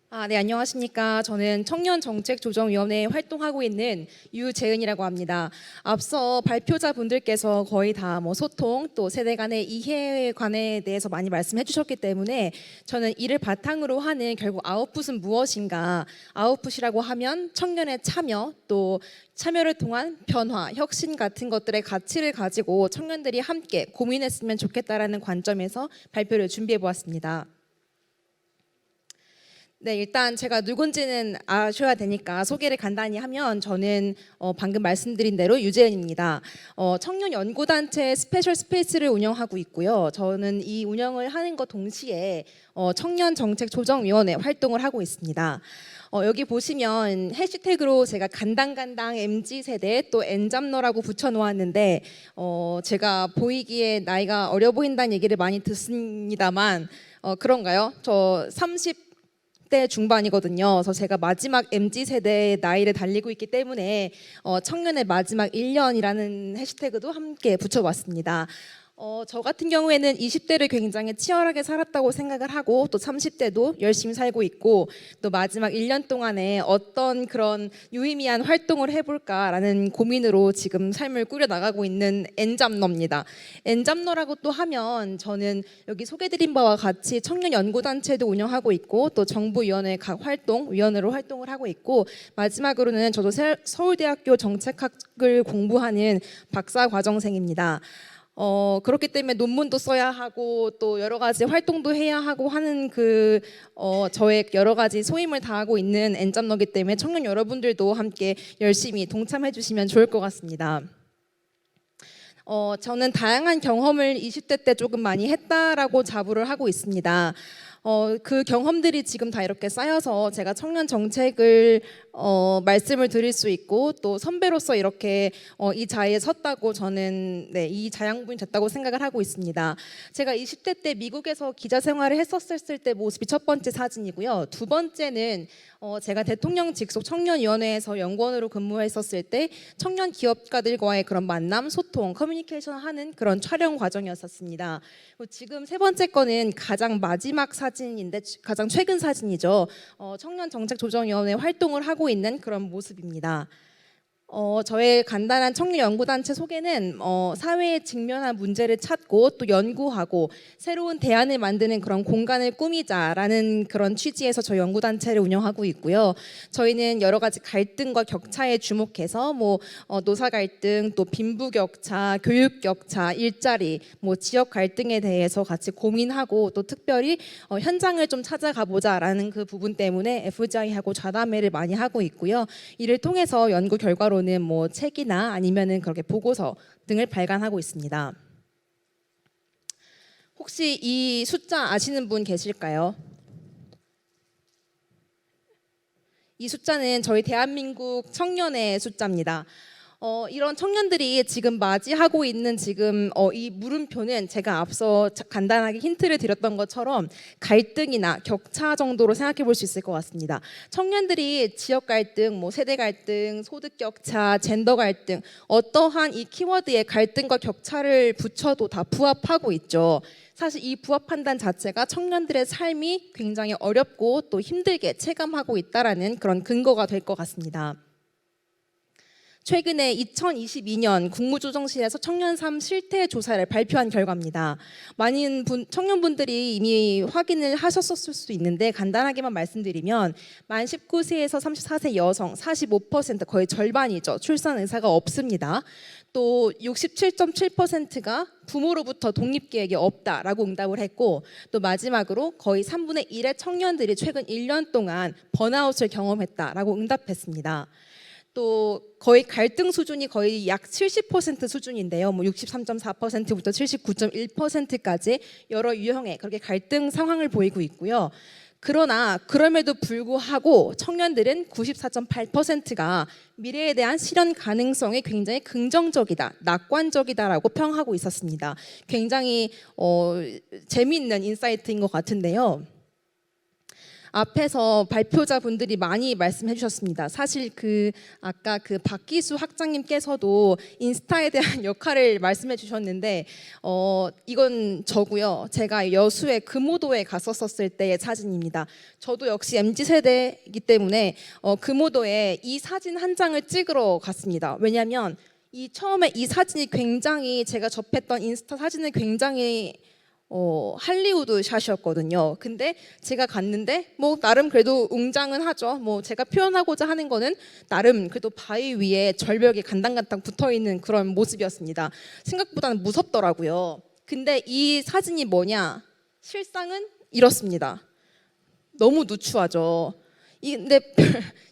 네, 안녕하십니까. 저는 청년정책조정위원회에 활동하고 있는 유재은이라고 합니다. 앞서 발표자분들께서 거의 다 소통, 또 세대 간의 이해관에 대해서 많이 말씀해 주셨기 때문에 저는 이를 바탕으로 하는 결국 아웃풋은 무엇인가, 아웃풋이라고 하면 청년의 참여, 또 참여를 통한 변화, 혁신 같은 것들의 가치를 가지고 청년들이 함께 고민했으면 좋겠다라는 관점에서 발표를 준비해 보았습니다. 네, 일단 제가 누군지는 아셔야 되니까 소개를 간단히 하면 저는 방금 말씀드린 대로 유재은입니다. 청년 연구단체 스페셜 스페이스를 운영하고 있고요. 저는 이 운영을 하는 것 동시에 청년정책조정위원회 활동을 하고 있습니다. 여기 보시면 해시태그로 제가 간당간당 MZ세대 또 엔잡너라고 붙여놓았는데 제가 보이기에 나이가 어려 보인다는 얘기를 많이 듣습니다만 그런가요? 저 30대 중반이거든요. 그래서 제가 마지막 MZ세대의 나이를 달리고 있기 때문에 청년의 마지막 1년이라는 해시태그도 함께 붙여봤습니다. 저 같은 경우에는 20대를 굉장히 치열하게 살았다고 생각을 하고 또 30대도 열심히 살고 있고 또 마지막 1년 동안에 어떤 그런 유의미한 활동을 해볼까라는 고민으로 지금 삶을 꾸려나가고 있는 엔잡너입니다. 엔잡너라고 또 하면 저는 여기 소개드린 바와 같이 청년연구단체도 운영하고 있고 또 정부위원회 각 위원으로 활동을 하고 있고 마지막으로는 저도 서울대학교 정책학을 공부하는 박사과정생입니다. 그렇기 때문에 논문도 써야 하고 또 여러 가지 활동도 해야 하고 하는 저의 여러 가지 소임을 다하고 있는 엔잡너기 때문에 청년 여러분들도 함께 열심히 동참해 주시면 좋을 것 같습니다. 저는 다양한 경험을 20대 때 조금 많이 했다라고 자부를 하고 있습니다. 그 경험들이 지금 다 이렇게 쌓여서 제가 청년 정책을 말씀을 드릴 수 있고 또 선배로서 이렇게 이 자리에 섰다고 저는 이 자양분이 됐다고 생각을 하고 있습니다. 제가 20대 때 미국에서 기자 생활을 했었을 때 모습이 첫 번째 사진이고요. 두 번째는 제가 대통령 직속 청년위원회에서 연구원으로 근무했었을 때 청년 기업가들과의 그런 만남, 소통, 커뮤니케이션 하는 그런 촬영 과정이었었습니다. 지금 세 번째 거는 가장 마지막 사진인데 가장 최근 사진이죠. 청년정책조정위원회 활동을 하고 있는 그런 모습입니다. 저의 간단한 청년연구단체 소개는 사회에 직면한 문제를 찾고 또 연구하고 새로운 대안을 만드는 그런 공간을 꾸미자라는 그런 취지에서 저희 연구단체를 운영하고 있고요. 저희는 여러 가지 갈등과 격차에 주목해서 노사 갈등, 또 빈부격차, 교육격차, 일자리, 지역 갈등에 대해서 같이 고민하고 또 특별히 현장을 좀 찾아가 보자라는 그 부분 때문에 FGI하고 좌담회를 많이 하고 있고요. 이를 통해서 연구 결과로 는 책이나 아니면은 그렇게 보고서 등을 발간하고 있습니다. 혹시 이 숫자 아시는 분 계실까요? 이 숫자는 저희 대한민국 청년의 숫자입니다. 이런 청년들이 지금 맞이하고 있는 지금 이 물음표는 제가 앞서 간단하게 힌트를 드렸던 것처럼 갈등이나 격차 정도로 생각해 볼 수 있을 것 같습니다. 청년들이 지역 갈등, 세대 갈등, 소득 격차, 젠더 갈등 어떠한 이 키워드에 갈등과 격차를 붙여도 다 부합하고 있죠. 사실 이 부합 판단 자체가 청년들의 삶이 굉장히 어렵고 또 힘들게 체감하고 있다라는 그런 근거가 될 것 같습니다. 최근에 2022년 국무조정실에서 청년 삶 실태 조사를 발표한 결과입니다. 많은 청년분들이 이미 확인을 하셨을 수 있는데 간단하게만 말씀드리면 만 19세에서 34세 여성 45% 거의 절반이죠. 출산 의사가 없습니다. 또 67.7%가 부모로부터 독립계획이 없다라고 응답을 했고 또 마지막으로 거의 3분의 1의 청년들이 최근 1년 동안 번아웃을 경험했다라고 응답했습니다. 또 거의 갈등 수준이 거의 약 70% 수준인데요. 63.4%부터 79.1%까지 여러 유형의 그렇게 갈등 상황을 보이고 있고요. 그러나 그럼에도 불구하고 청년들은 94.8%가 미래에 대한 실현 가능성이 굉장히 긍정적이다, 낙관적이다라고 평하고 있었습니다. 굉장히 재미있는 인사이트인 것 같은데요. 앞에서 발표자분들이 많이 말씀해 주셨습니다. 사실 아까 박기수 학장님께서도 인스타에 대한 역할을 말씀해 주셨는데 이건 저고요. 제가 여수의 금오도에 갔었을 때의 사진입니다. 저도 역시 MZ세대이기 때문에 금오도에 이 사진 한 장을 찍으러 갔습니다. 왜냐하면 처음에 이 사진이 굉장히 제가 접했던 인스타 사진은 굉장히 할리우드 샷이었거든요. 근데 제가 갔는데 뭐 나름 그래도 웅장은 하죠. 뭐 제가 표현하고자 하는 거는 나름 그래도 바위 위에 절벽이 간당간당 붙어 있는 그런 모습이었습니다. 생각보다는 무섭더라고요. 근데 이 사진이 뭐냐? 실상은 이렇습니다. 너무 누추하죠. 근데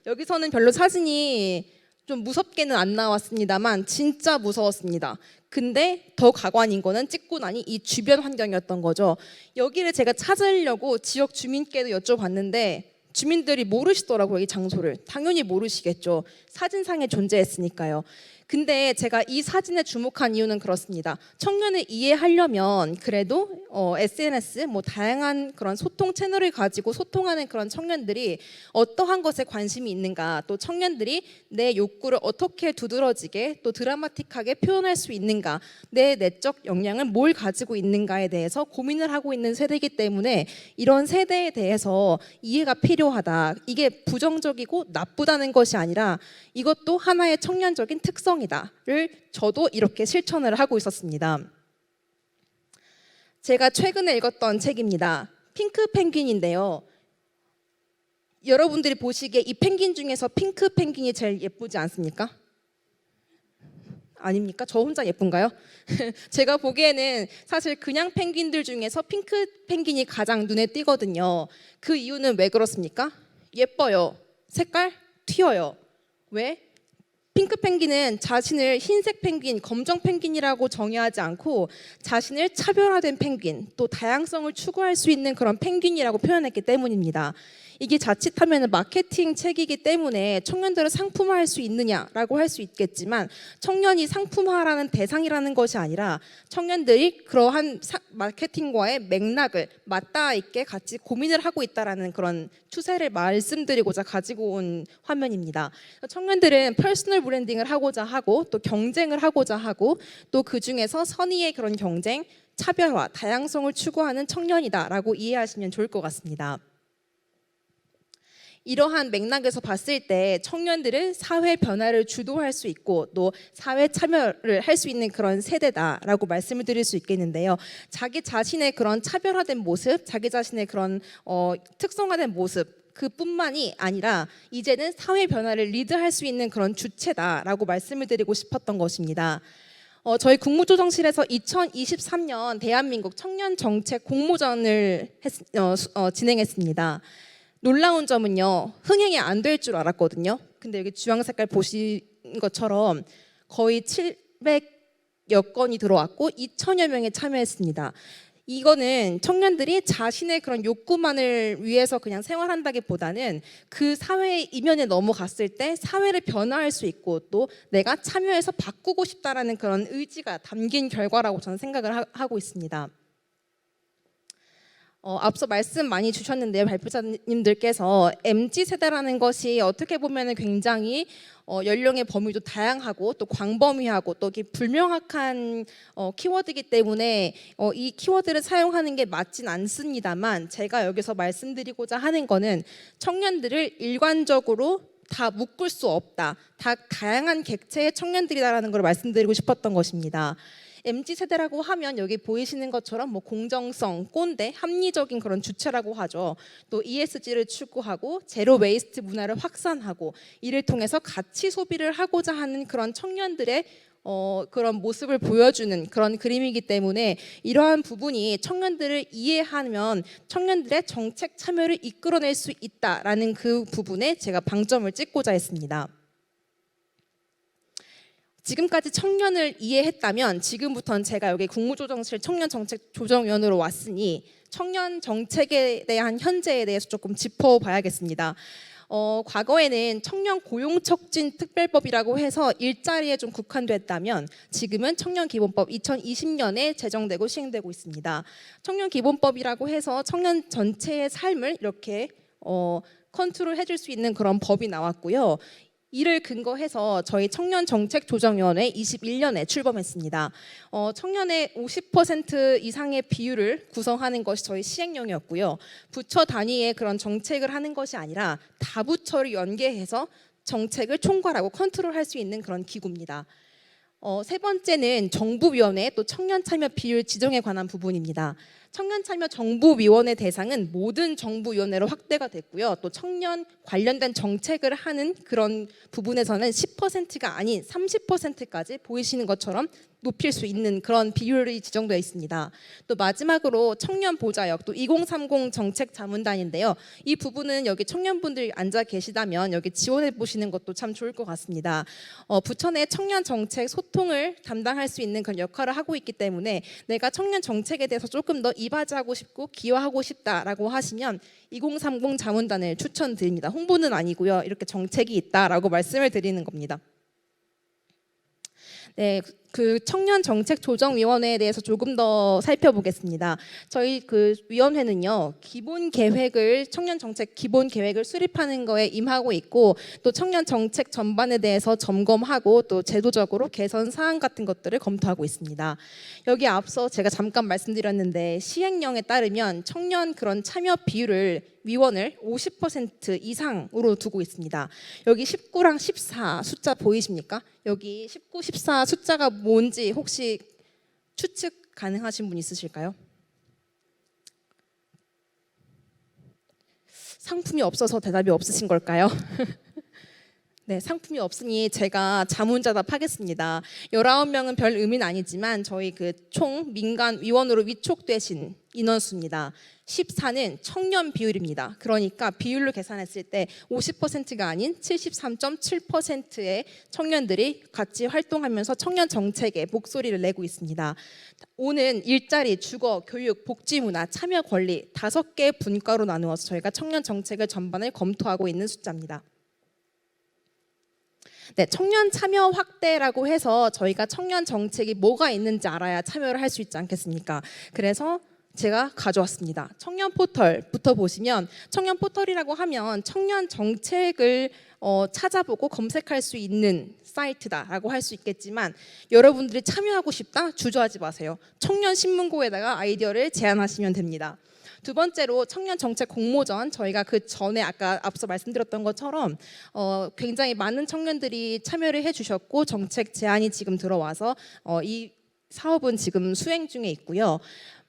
여기서는 별로 사진이 좀 무섭게는 안 나왔습니다만 진짜 무서웠습니다. 근데 더 가관인 거는 찍고 나니 이 주변 환경이었던 거죠. 여기를 제가 찾으려고 지역 주민께도 여쭤봤는데 주민들이 모르시더라고요. 이 장소를. 당연히 모르시겠죠. 사진상에 존재했으니까요. 근데 제가 이 사진에 주목한 이유는 그렇습니다. 청년을 이해하려면 그래도 SNS 뭐 다양한 그런 소통 채널을 가지고 소통하는 그런 청년들이 어떠한 것에 관심이 있는가, 또 청년들이 내 욕구를 어떻게 두드러지게 또 드라마틱하게 표현할 수 있는가, 내 내적 역량은 뭘 가지고 있는가에 대해서 고민을 하고 있는 세대이기 때문에 이런 세대에 대해서 이해가 필요하다. 이게 부정적이고 나쁘다는 것이 아니라 이것도 하나의 청년적인 특성이다를 저도 이렇게 실천을 하고 있었습니다. 제가 최근에 읽었던 책입니다. 핑크 펭귄인데요. 여러분들이 보시기에 이 펭귄 중에서 핑크 펭귄이 제일 예쁘지 않습니까? 아닙니까? 저 혼자 예쁜가요? 제가 보기에는 사실 그냥 펭귄들 중에서 핑크 펭귄이 가장 눈에 띄거든요. 그 이유는 왜 그렇습니까? 예뻐요. 색깔 튀어요. 왜? 핑크 펭귄은 자신을 흰색 펭귄, 검정 펭귄이라고 정의하지 않고 자신을 차별화된 펭귄, 또 다양성을 추구할 수 있는 그런 펭귄이라고 표현했기 때문입니다. 이게 자칫하면 마케팅 책이기 때문에 청년들을 상품화할 수 있느냐라고 할 수 있겠지만 청년이 상품화라는 대상이라는 것이 아니라 청년들이 그러한 마케팅과의 맥락을 맞닿아 있게 같이 고민을 하고 있다라는 그런 추세를 말씀드리고자 가지고 온 화면입니다. 청년들은 퍼스널 브랜딩을 하고자 하고 또 경쟁을 하고자 하고 또 그중에서 선의의 그런 경쟁, 차별화, 다양성을 추구하는 청년이다라고 이해하시면 좋을 것 같습니다. 이러한 맥락에서 봤을 때 청년들은 사회 변화를 주도할 수 있고 또 사회 참여를 할 수 있는 그런 세대다라고 말씀을 드릴 수 있겠는데요. 자기 자신의 그런 차별화된 모습, 자기 자신의 그런 특성화된 모습 그뿐만이 아니라 이제는 사회 변화를 리드할 수 있는 그런 주체다라고 말씀을 드리고 싶었던 것입니다. 저희 국무조정실에서 2023년 대한민국 청년정책 공모전을 진행했습니다. 놀라운 점은요, 흥행이 안 될 줄 알았거든요. 근데 여기 주황 색깔 보신 것처럼 거의 700여 건이 들어왔고 2천여 명이 참여했습니다. 이거는 청년들이 자신의 그런 욕구만을 위해서 그냥 생활한다기보다는 그 사회의 이면에 넘어갔을 때 사회를 변화할 수 있고 또 내가 참여해서 바꾸고 싶다라는 그런 의지가 담긴 결과라고 저는 생각을 하고 있습니다. 앞서 말씀 많이 주셨는데요. 발표자님들께서 MZ세대라는 것이 어떻게 보면 굉장히 연령의 범위도 다양하고 또 광범위하고 또 불명확한 키워드이기 때문에 이 키워드를 사용하는 게 맞진 않습니다만 제가 여기서 말씀드리고자 하는 거는 청년들을 일관적으로 다 묶을 수 없다. 다 다양한 객체의 청년들이다라는 걸 말씀드리고 싶었던 것입니다. MZ세대라고 하면 여기 보이시는 것처럼 뭐 공정성, 꼰대, 합리적인 그런 주체라고 하죠. 또 ESG를 추구하고 제로 웨이스트 문화를 확산하고 이를 통해서 가치 소비를 하고자 하는 그런 청년들의 그런 모습을 보여주는 그런 그림이기 때문에 이러한 부분이 청년들을 이해하면 청년들의 정책 참여를 이끌어낼 수 있다라는 그 부분에 제가 방점을 찍고자 했습니다. 지금까지 청년을 이해했다면 지금부터는 제가 여기 국무조정실 청년정책조정위원으로 왔으니 청년 정책에 대한 현재에 대해서 조금 짚어봐야겠습니다. 과거에는 청년 고용촉진 특별법이라고 해서 일자리에 좀 국한됐다면 지금은 청년기본법 2020년에 제정되고 시행되고 있습니다. 청년기본법이라고 해서 청년 전체의 삶을 이렇게 컨트롤 해줄 수 있는 그런 법이 나왔고요. 이를 근거해서 저희 청년정책조정위원회 21년에 출범했습니다. 청년의 50% 이상의 비율을 구성하는 것이 저희 시행령이었고요. 부처 단위의 그런 정책을 하는 것이 아니라 다부처를 연계해서 정책을 총괄하고 컨트롤할 수 있는 그런 기구입니다. 세 번째는 정부위원회 또 청년참여 비율 지정에 관한 부분입니다. 청년참여 정부위원회 대상은 모든 정부위원회로 확대가 됐고요. 또 청년 관련된 정책을 하는 그런 부분에서는 10%가 아닌 30%까지 보이시는 것처럼 높일 수 있는 그런 비율이 지정되어 있습니다. 또 마지막으로 청년 보좌역 또 2030 정책 자문단인데요. 이 부분은 여기 청년분들 앉아 계시다면 여기 지원해 보시는 것도 참 좋을 것 같습니다. 부처 내 청년 정책 소통을 담당할 수 있는 그런 역할을 하고 있기 때문에 내가 청년 정책에 대해서 조금 더 이바지하고 싶고 기여하고 싶다라고 하시면 2030 자문단을 추천드립니다. 홍보는 아니고요. 이렇게 정책이 있다라고 말씀을 드리는 겁니다. 네, 그 청년정책조정위원회에 대해서 조금 더 살펴보겠습니다. 저희 그 위원회는요, 기본 계획을 청년정책 기본 계획을 수립하는 거에 임하고 있고, 또 청년정책 전반에 대해서 점검하고 또 제도적으로 개선 사항 같은 것들을 검토하고 있습니다. 여기 앞서 제가 잠깐 말씀드렸는데 시행령에 따르면 청년 그런 참여 비율을 위원을 50% 이상으로 두고 있습니다. 여기 19랑 14 숫자 보이십니까? 여기 19, 14 숫자가 뭔지 혹시 추측 가능하신 분 있으실까요? 상품이 없어서 대답이 없으신 걸까요? 네, 상품이 없으니 제가 자문자답 하겠습니다. 19명은 별 의미는 아니지만 저희 그 총 민간 위원으로 위촉되신 인원수입니다. 14는 청년 비율입니다. 그러니까 비율로 계산했을 때 50%가 아닌 73.7%의 청년들이 같이 활동하면서 청년 정책에 목소리를 내고 있습니다. 오는 일자리, 주거, 교육, 복지문화, 참여 권리 5개의 분과로 나누어서 저희가 청년 정책을 전반을 검토하고 있는 숫자입니다. 네, 청년 참여 확대라고 해서 저희가 청년 정책이 뭐가 있는지 알아야 참여를 할 수 있지 않겠습니까? 그래서 제가 가져왔습니다. 청년 포털부터 보시면 청년 포털이라고 하면 청년 정책을 찾아보고 검색할 수 있는 사이트다라고 할 수 있겠지만 여러분들이 참여하고 싶다? 주저하지 마세요. 청년 신문고에다가 아이디어를 제안하시면 됩니다. 두 번째로 청년 정책 공모전, 저희가 그 전에 아까 앞서 말씀드렸던 것처럼 굉장히 많은 청년들이 참여를 해주셨고 정책 제안이 지금 들어와서 이 사업은 지금 수행 중에 있고요.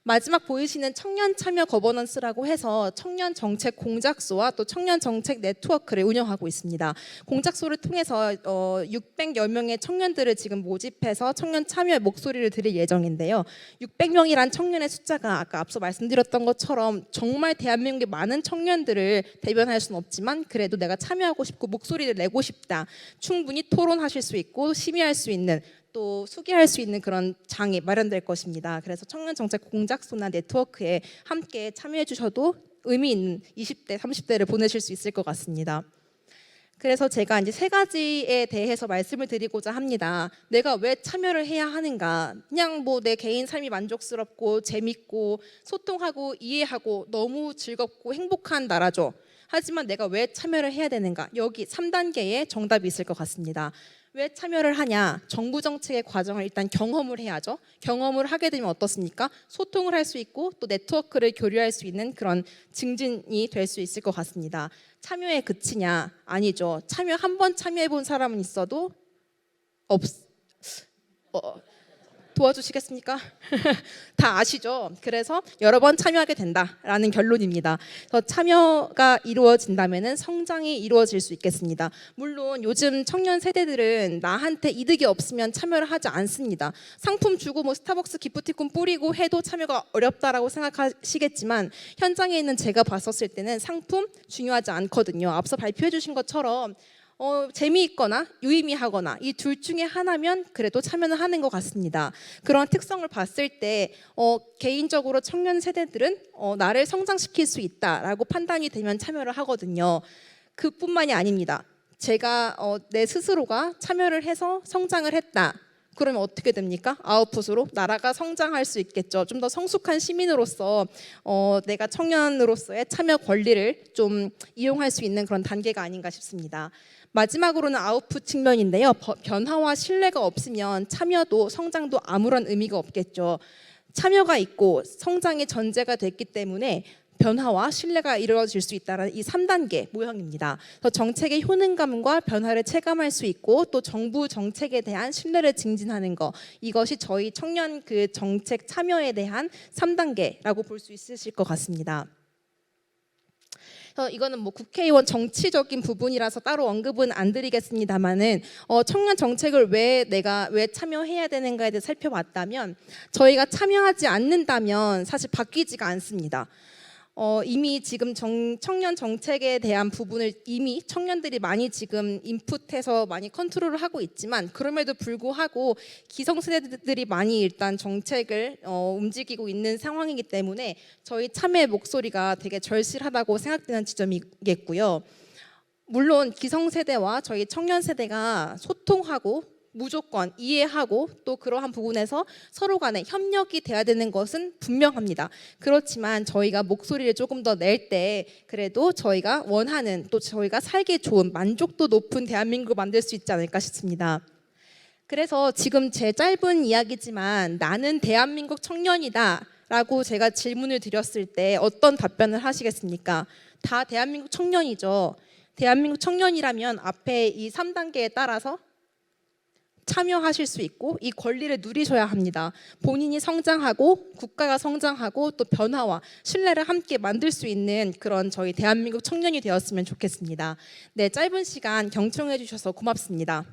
마지막 보이시는 청년 참여 거버넌스라고 해서 청년 정책 공작소와 또 청년 정책 네트워크를 운영하고 있습니다. 공작소를 통해서 600여 명의 청년들을 지금 모집해서 청년 참여의 목소리를 드릴 예정인데요. 600명이란 청년의 숫자가 아까 앞서 말씀드렸던 것처럼 정말 대한민국의 많은 청년들을 대변할 수는 없지만 그래도 내가 참여하고 싶고 목소리를 내고 싶다. 충분히 토론하실 수 있고 심의할 수 있는 또 수기할 수 있는 그런 장이 마련될 것입니다. 그래서 청년정책 공작소나 네트워크에 함께 참여해 주셔도 의미 있는 20대, 30대를 보내실 수 있을 것 같습니다. 그래서 제가 이제 3가지에 대해서 말씀을 드리고자 합니다. 내가 왜 참여를 해야 하는가? 그냥 뭐 내 개인 삶이 만족스럽고 재밌고 소통하고 이해하고 너무 즐겁고 행복한 나라죠. 하지만 내가 왜 참여를 해야 되는가? 여기 3단계의 정답이 있을 것 같습니다. 왜 참여를 하냐? 정부 정책의 과정을 일단 경험을 해야죠. 경험을 하게 되면 어떻습니까? 소통을 할 수 있고 또 네트워크를 교류할 수 있는 그런 증진이 될 수 있을 것 같습니다. 참여에 그치냐? 아니죠. 참여 한 번 참여해 본 사람은 있어도 도와주시겠습니까? 다 아시죠? 그래서 여러 번 참여하게 된다라는 결론입니다. 그래서 참여가 이루어진다면 성장이 이루어질 수 있겠습니다. 물론 요즘 청년 세대들은 나한테 이득이 없으면 참여를 하지 않습니다. 상품 주고 뭐 스타벅스 기프티콘 뿌리고 해도 참여가 어렵다라고 생각하시겠지만 현장에 있는 제가 봤었을 때는 상품 중요하지 않거든요. 앞서 발표해 주신 것처럼 재미있거나 유의미하거나 이 둘 중에 하나면 그래도 참여는 하는 것 같습니다. 그런 특성을 봤을 때 개인적으로 청년 세대들은 나를 성장시킬 수 있다라고 판단이 되면 참여를 하거든요. 그뿐만이 아닙니다. 제가 내 스스로가 참여를 해서 성장을 했다. 그러면 어떻게 됩니까? 아웃풋으로 나라가 성장할 수 있겠죠. 좀 더 성숙한 시민으로서 내가 청년으로서의 참여 권리를 좀 이용할 수 있는 그런 단계가 아닌가 싶습니다. 마지막으로는 아웃풋 측면인데요. 변화와 신뢰가 없으면 참여도 성장도 아무런 의미가 없겠죠. 참여가 있고 성장의 전제가 됐기 때문에 변화와 신뢰가 이루어질 수 있다는 이 3단계 모형입니다. 그래서 정책의 효능감과 변화를 체감할 수 있고 또 정부 정책에 대한 신뢰를 증진하는 것, 이것이 저희 청년 그 정책 참여에 대한 3단계라고 볼 수 있으실 것 같습니다. 이거는 뭐 국회의원 정치적인 부분이라서 따로 언급은 안 드리겠습니다만은 청년 정책을 왜 참여해야 되는가에 대해 살펴봤다면 저희가 참여하지 않는다면 사실 바뀌지가 않습니다. 이미 지금 청년 정책에 대한 부분을 이미 청년들이 많이 지금 인풋해서 많이 컨트롤을 하고 있지만 그럼에도 불구하고 기성세대들이 많이 일단 정책을 움직이고 있는 상황이기 때문에 저희 참여의 목소리가 되게 절실하다고 생각되는 지점이겠고요. 물론 기성세대와 저희 청년 세대가 소통하고 무조건 이해하고 또 그러한 부분에서 서로 간에 협력이 돼야 되는 것은 분명합니다. 그렇지만 저희가 목소리를 조금 더 낼 때 그래도 저희가 원하는 또 저희가 살기 좋은 만족도 높은 대한민국을 만들 수 있지 않을까 싶습니다. 그래서 지금 제 짧은 이야기지만 나는 대한민국 청년이다 라고 제가 질문을 드렸을 때 어떤 답변을 하시겠습니까? 다 대한민국 청년이죠. 대한민국 청년이라면 앞에 이 3단계에 따라서 참여하실 수 있고 이 권리를 누리셔야 합니다. 본인이 성장하고 국가가 성장하고 또 변화와 신뢰를 함께 만들 수 있는 그런 저희 대한민국 청년이 되었으면 좋겠습니다. 네, 짧은 시간 경청해 주셔서 고맙습니다.